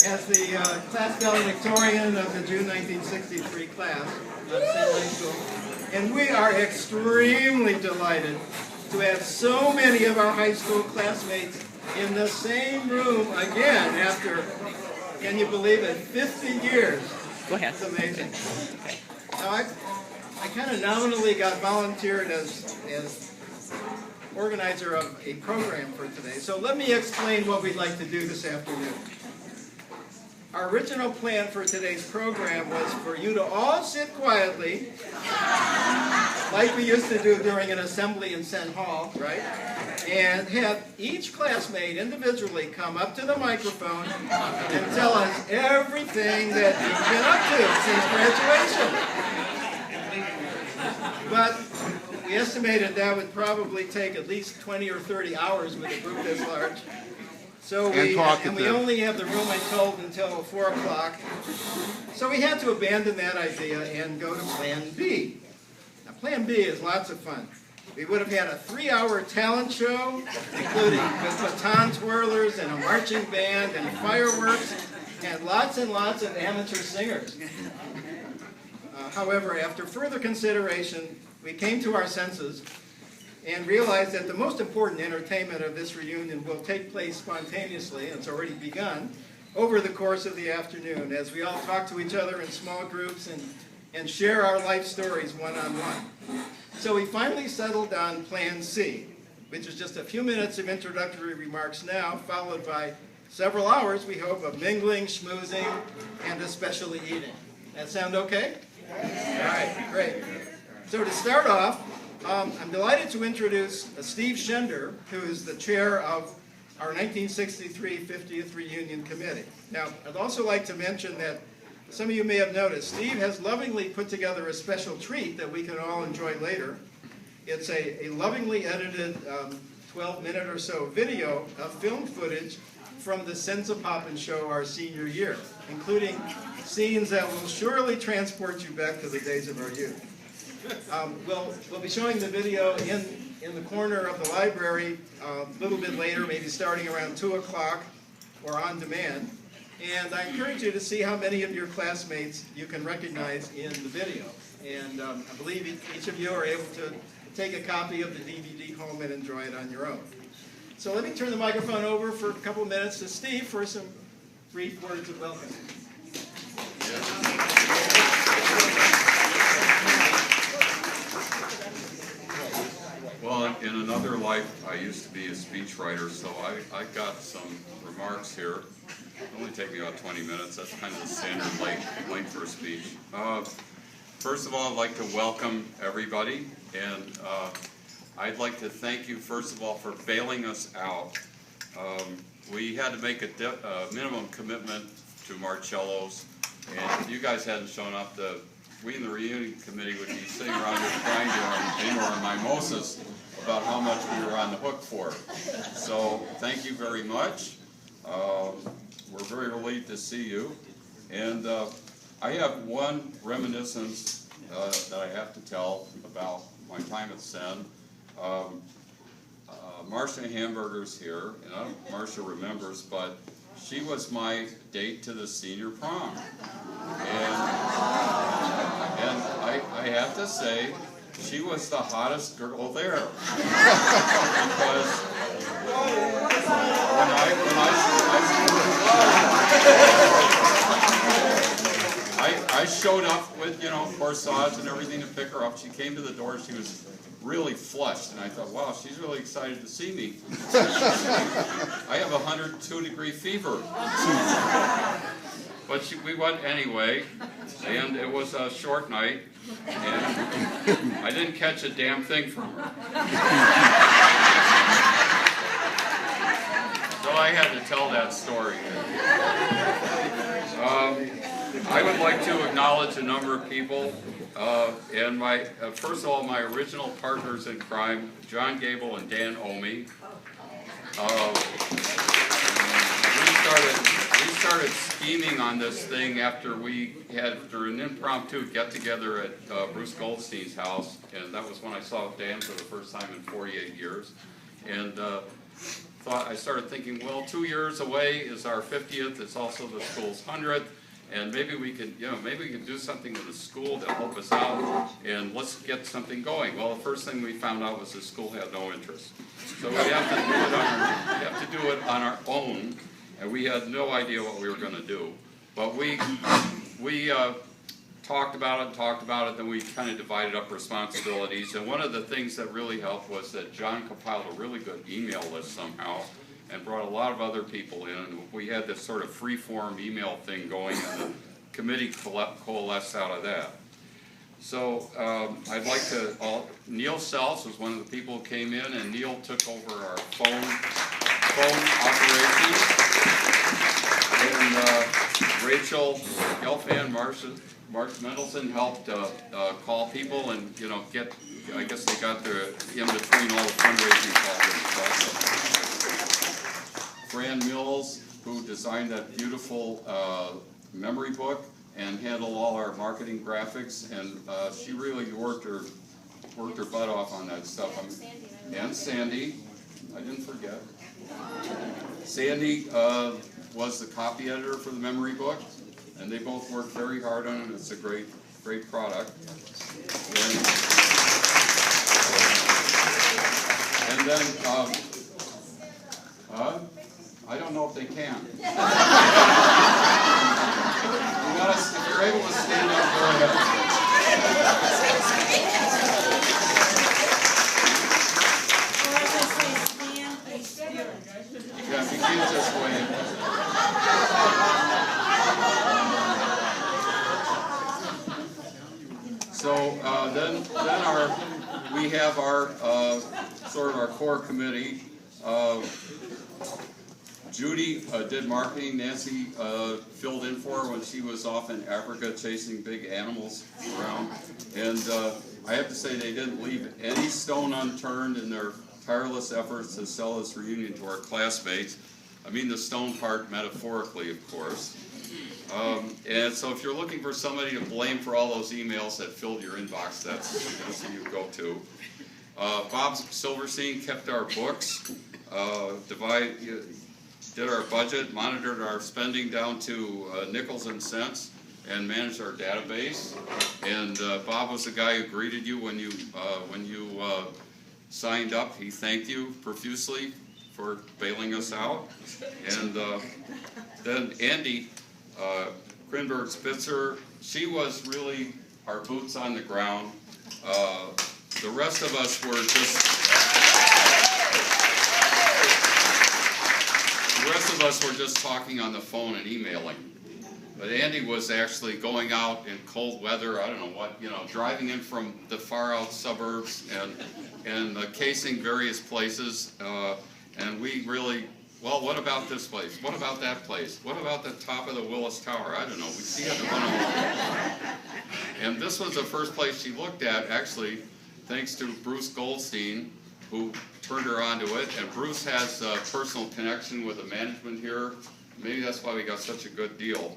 as the class valedictorian of the June 1963 class of Senn High School. And we are extremely delighted to have so many of our high school classmates in the same room again after, can you believe it, 50 years. Go ahead. It's amazing. Now, I kind of nominally got volunteered as organizer of a program for today. So let me explain what we'd like to do this afternoon. Our original plan for today's program was for you to all sit quietly, like we used to do during an assembly in Senn Hall, right? And have each classmate individually come up to the microphone and tell us everything that you've been up to since graduation. But we estimated that would probably take at least 20 or 30 hours with a group this large. So we only have the room, I'm told, until 4 o'clock. So we had to abandon that idea and go to Plan B. Now, Plan B is lots of fun. We would have had a 3-hour talent show, including with baton twirlers and a marching band and fireworks, and lots of amateur singers. However, after further consideration, we came to our senses and realized that the most important entertainment of this reunion will take place spontaneously, and it's already begun, over the course of the afternoon as we all talk to each other in small groups and share our life stories one-on-one. So we finally settled on Plan C, which is just a few minutes of introductory remarks now, followed by several hours, we hope, of mingling, schmoozing, and especially eating. That sound okay? All right, great. So to start off, I'm delighted to introduce Steve Shender, who is the chair of our 1963 50th Reunion Committee. Now, I'd also like to mention that some of you may have noticed, Steve has lovingly put together a special treat that we can all enjoy later. It's a lovingly edited 12-minute or so video of film footage from the Senn show our senior year, including scenes that will surely transport you back to the days of our youth. We'll be showing the video in the corner of the library a little bit later, maybe starting around 2 o'clock or on demand. And I encourage you to see how many of your classmates you can recognize in the video. And I believe each of you are able to take a copy of the DVD home and enjoy it on your own. So let me turn the microphone over for a couple minutes to Steve for some brief words of welcome. Well, in another life, I used to be a speechwriter, so I got some remarks here. It'll only take me about 20 minutes. That's kind of the standard length for a speech. First of all, I'd like to welcome everybody, and I'd like to thank you, first of all, for bailing us out. We had to make a minimum commitment to Marcello's, and if you guys hadn't shown up, we in the reunion committee would be sitting around here crying to our mimosas about how much we were on the hook for. So thank you very much. We're very relieved to see you. And I have one reminiscence that I have to tell about my time at Senn. Marcia Hamburger's here, and I don't know if Marcia remembers, but she was my date to the senior prom. And I have to say, she was the hottest girl there. Because I showed up with, corsage and everything to pick her up. She came to the door. She was really flushed, and I thought, wow, she's really excited to see me. I have 102-degree fever. But we went anyway, and it was a short night, and I didn't catch a damn thing from her. So I had to tell that story. I would like to acknowledge a number of people, and first of all, my original partners in crime, John Gable and Dan Omi. We started scheming on this thing after an impromptu get-together at Bruce Goldstein's house, and that was when I saw Dan for the first time in 48 years. And I started thinking, well, 2 years away is our 50th. It's also the school's 100th. And maybe we could, maybe we could do something with the school to help us out, and let's get something going. Well, the first thing we found out was the school had no interest. So we have to do it on our own, and we had no idea what we were going to do. But we talked about it, then we kind of divided up responsibilities. And one of the things that really helped was that John compiled a really good email list somehow, and brought a lot of other people in, and we had this sort of free-form email thing going, and the committee coalesced out of that. So I'd like to, Neil Sells was one of the people who came in, and Neil took over our phone operation, and Rachel Gelfand, Mark Mendelson helped call people and, get, I guess they got in between all the fundraising calls and stuff. Fran Mills, who designed that beautiful memory book and handled all our marketing graphics, and she really worked her butt off on that stuff. And Sandy, I didn't forget. Sandy was the copy editor for the memory book, and they both worked very hard on it. It's a great product. And then. I don't know if they can. If you're able to stand up, go ahead. Yeah, if you can't just wave. So then we have our sort of our core committee. Judy did marketing. Nancy filled in for her when she was off in Africa chasing big animals around. And I have to say they didn't leave any stone unturned in their tireless efforts to sell this reunion to our classmates. I mean the stone part metaphorically, of course. And so if you're looking for somebody to blame for all those emails that filled your inbox, that's who you go to. Bob Silverstein kept our books, did our budget, monitored our spending down to nickels and cents, and managed our database. And Bob was the guy who greeted you when you signed up. He thanked you profusely for bailing us out. And then Andi, Krinberg Spitzer, she was really our boots on the ground. The rest of us were just talking on the phone and emailing. But Andi was actually going out in cold weather, I don't know what, driving in from the far out suburbs and casing various places. And we really, well, what about this place? What about that place? What about the top of the Willis Tower? I don't know. She had to run along. And this was the first place she looked at, actually, thanks to Bruce Goldstein, who turned her onto it. And Bruce has a personal connection with the management here. Maybe that's why we got such a good deal.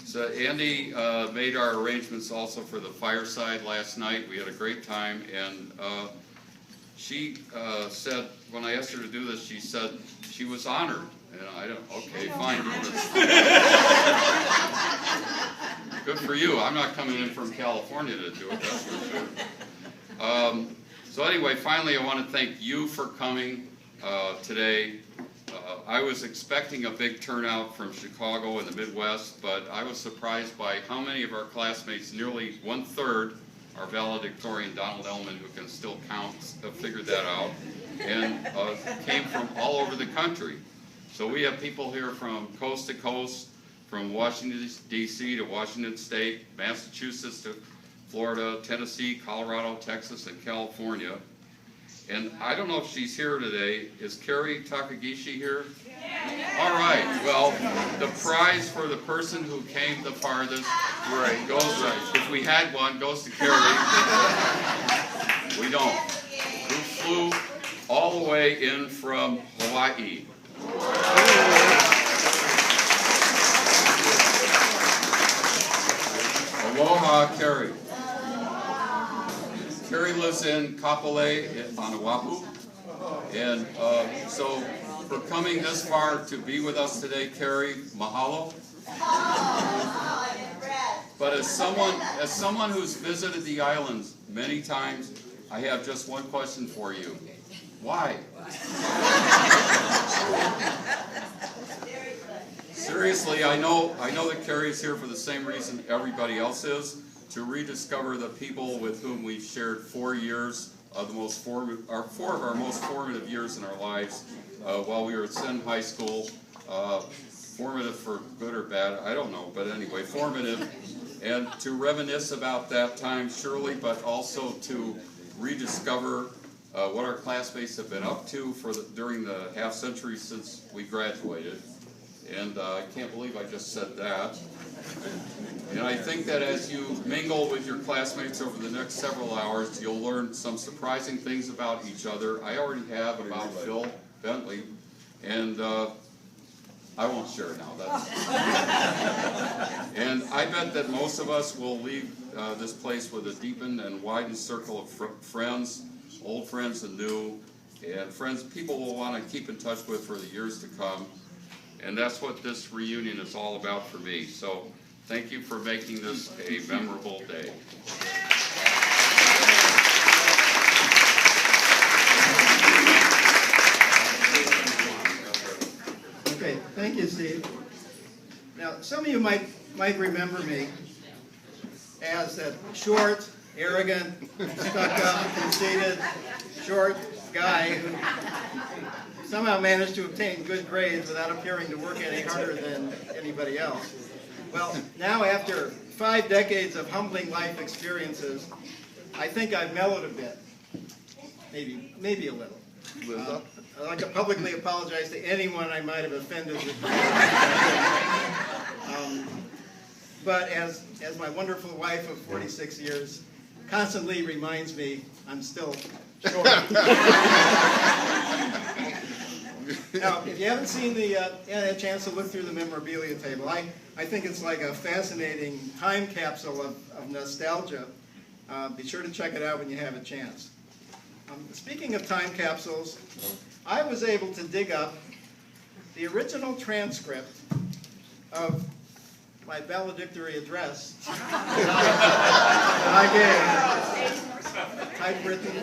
So Andi made our arrangements also for the fireside last night. We had a great time, and she said, when I asked her to do this, she said she was honored. And okay, fine. Good for you. I'm not coming in from California to do it, that's for sure. So anyway, finally, I want to thank you for coming today. I was expecting a big turnout from Chicago and the Midwest, but I was surprised by how many of our classmates, nearly 1/3, our valedictorian Donald Elman, who can still count, figured that out, and came from all over the country. So we have people here from coast to coast, from Washington, D.C. to Washington State, Massachusetts to Florida, Tennessee, Colorado, Texas, and California. And I don't know if she's here today. Is Carrie Takagishi here? Yeah. All right. Well, the prize for the person who came the farthest goes, if we had one, goes to Carrie. We don't. Who flew all the way in from Hawaii. Aloha, Carrie. Carrie lives in Kapolei on Oahu, And so for coming this far to be with us today, Carrie, mahalo. But as someone who's visited the islands many times, I have just one question for you. Why? Seriously, I know that Carrie is here for the same reason everybody else is, to rediscover the people with whom we've shared 4 years of four of our most formative years in our lives while we were at Senn High School. Formative for good or bad, I don't know, but anyway, formative. And to reminisce about that time, surely, but also to rediscover what our classmates have been up to during the half century since we graduated. And I can't believe I just said that. And I think that as you mingle with your classmates over the next several hours, you'll learn some surprising things about each other. I already have about Phil Bentley, and I won't share now. And I bet that most of us will leave this place with a deepened and widened circle of friends, old friends and new, and friends people will want to keep in touch with for the years to come. And that's what this reunion is all about for me. So thank you for making this a memorable day. Okay, thank you, Steve. Now, some of you might remember me as that short, arrogant, stuck-up, conceited, short guy who somehow managed to obtain good grades without appearing to work any harder than anybody else. Well, now after 5 decades of humbling life experiences, I think I've mellowed a bit, maybe a little. I'd like to publicly apologize to anyone I might have offended. But as my wonderful wife of 46 years constantly reminds me, I'm still short. Now, if you haven't seen had a chance to look through the memorabilia table, I think it's like a fascinating time capsule of nostalgia. Be sure to check it out when you have a chance. Speaking of time capsules, I was able to dig up the original transcript of my valedictory address that I gave, typewritten,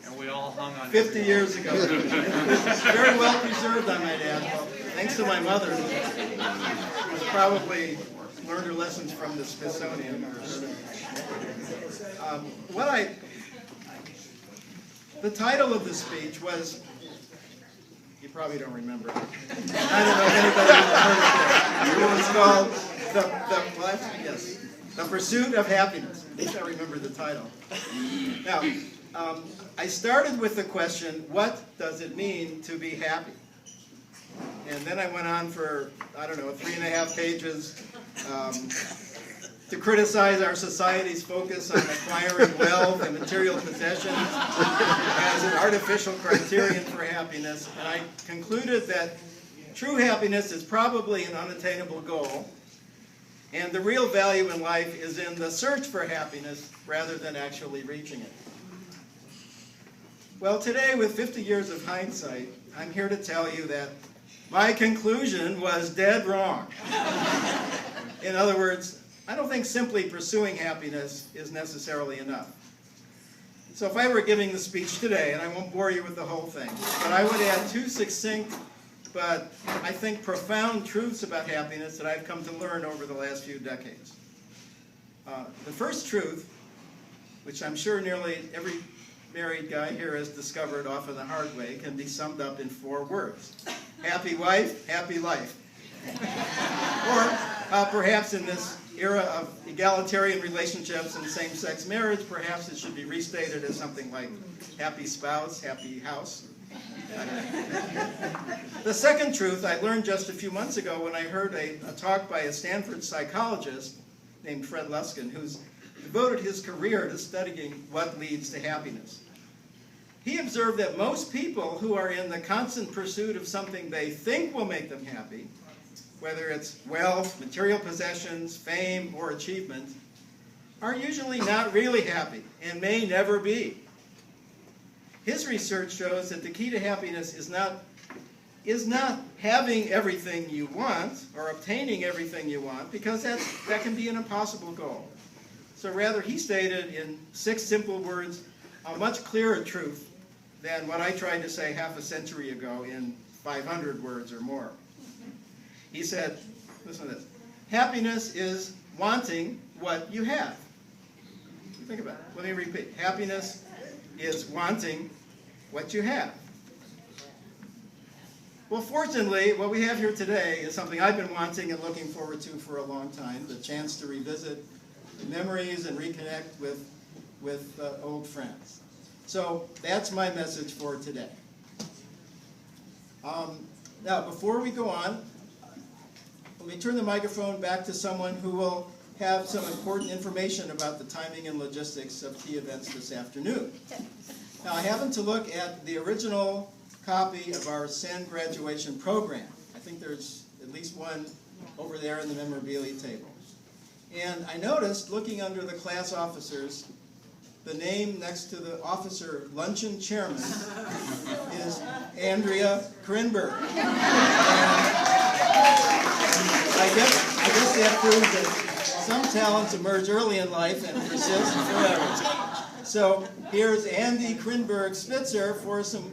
and we all hung on 50 years ago. It's very well preserved, I might add, thanks to my mother, who probably learned her lessons from the Smithsonian. The title of the speech was, you probably don't remember it. I don't know if anybody ever heard of it. It was called The Pursuit of Happiness. At least I remember the title. Now, I started with the question, what does it mean to be happy? And then I went on for, 3.5 pages to criticize our society's focus on acquiring wealth and material possessions as an artificial criterion for happiness. And I concluded that true happiness is probably an unattainable goal, and the real value in life is in the search for happiness rather than actually reaching it. Well, today, with 50 years of hindsight, I'm here to tell you that my conclusion was dead wrong. In other words, I don't think simply pursuing happiness is necessarily enough. So if I were giving the speech today, and I won't bore you with the whole thing, but I would add 2 succinct, but I think profound truths about happiness that I've come to learn over the last few decades. The first truth, which I'm sure nearly every married guy here has discovered often the hard way, can be summed up in 4 words. Happy wife, happy life. Or perhaps in this era of egalitarian relationships and same-sex marriage, perhaps it should be restated as something like happy spouse, happy house. The second truth I learned just a few months ago when I heard a talk by a Stanford psychologist named Fred Luskin, who's devoted his career to studying what leads to happiness. He observed that most people who are in the constant pursuit of something they think will make them happy, whether it's wealth, material possessions, fame, or achievement, are usually not really happy and may never be. his research shows that the key to happiness is not having everything you want or obtaining everything you want, because that can be an impossible goal. So rather, he stated in 6 simple words a much clearer truth than what I tried to say half a century ago in 500 words or more. He said, listen to this, happiness is wanting what you have. Think about it. Let me repeat. Happiness is wanting what you have. Well, fortunately, what we have here today is something I've been wanting and looking forward to for a long time, the chance to revisit memories and reconnect with old friends. So that's my message for today. Now, before we go on, let me turn the microphone back to someone who will have some important information about the timing and logistics of key events this afternoon. Now, I happened to look at the original copy of our Senn graduation program. I think there's at least one over there in the memorabilia table. And I noticed, looking under the class officers, the name next to the officer luncheon chairman is Andrea Krinberg. I guess that proves that some talents emerge early in life and persist forever. So here's Andi Krinberg Spitzer for some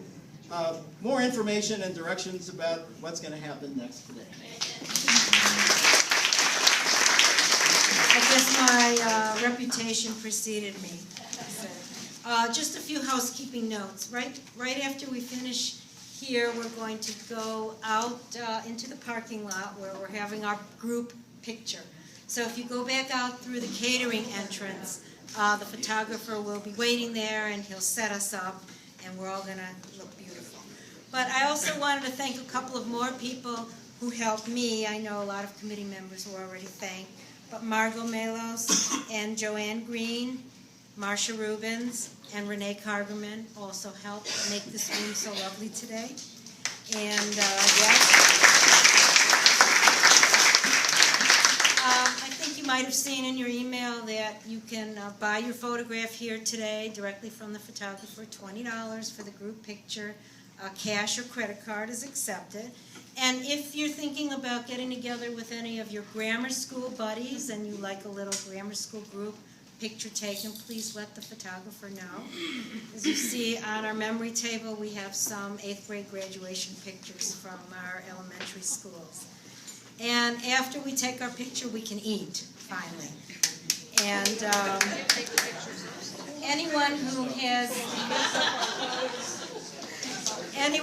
more information and directions about what's going to happen next today. I guess my reputation preceded me. Just a few housekeeping notes. Right after we finish here, we're going to go out into the parking lot where we're having our group picture. So if you go back out through the catering entrance, the photographer will be waiting there and he'll set us up and we're all going to look beautiful. But I also wanted to thank a couple of more people who helped me. I know a lot of committee members were already thanked, but Margot Melos and Joanne Green, Marcia Rubens, and Renee Cargerman also helped make this room so lovely today. And I think you might have seen in your email that you can buy your photograph here today directly from the photographer, $20 for the group picture. Cash or credit card is accepted. And if you're thinking about getting together with any of your grammar school buddies and you like a little grammar school group picture taken, please let the photographer know. As you see on our memory table, we have some 8th grade graduation pictures from our elementary schools. And after we take our picture, we can eat, finally. And anyone who has